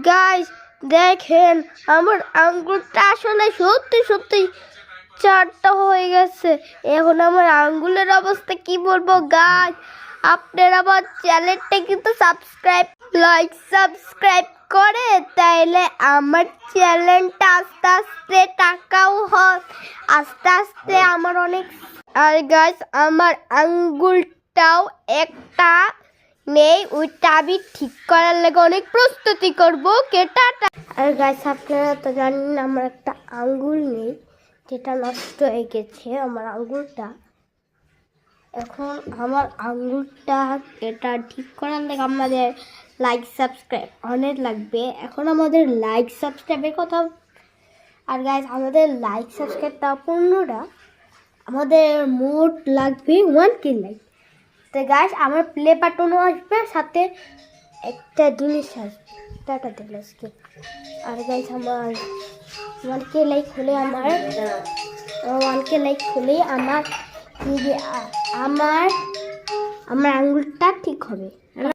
Guys দেখেন আমার আঙ্গুলটা আসলে সত্যি সত্যি চারটা হয়ে গেছে। এখন আমার আঙ্গুলের অবস্থা কি বলবো গাইস। আপনারা আমার চ্যানেলটা কিন্তু সাবস্ক্রাইব করে তাইলে আমার চ্যানেলটা আস্তে আস্তে টাকাও হয়, আস্তে আস্তে আমার অনেক। আর গাইস আমার আঙ্গুলটাও একটা নেই, ওইটা আমি ঠিক করার লাগে অনেক প্রস্তুতি করবো কেটাটা। আর গাইস আপনারা তো জানেন আমার একটা আঙ্গুল নেই, যেটা নষ্ট হয়ে গেছে আমার আঙ্গুলটা। এখন আমার আঙ্গুলটা এটা ঠিক করার লাগে আমাদের লাইক সাবস্ক্রাইব অনেক লাগবে। এখন আমাদের লাইক সাবস্ক্রাইবের কথা। আর গাইস আমাদের লাইক সাবস্ক্রাইবটা 15টা, আমাদের মোট লাগবে 1K লাইক। তো গাইস আমার প্লে বাটনও আসবে, সাথে একটা জিনিস আসবে, টাটা দিল আজকে। আর গাইস আমার 1K লাইক হলে আমার 1K লাইক হলে আমার আমার আঙ্গুলটা ঠিক হবে।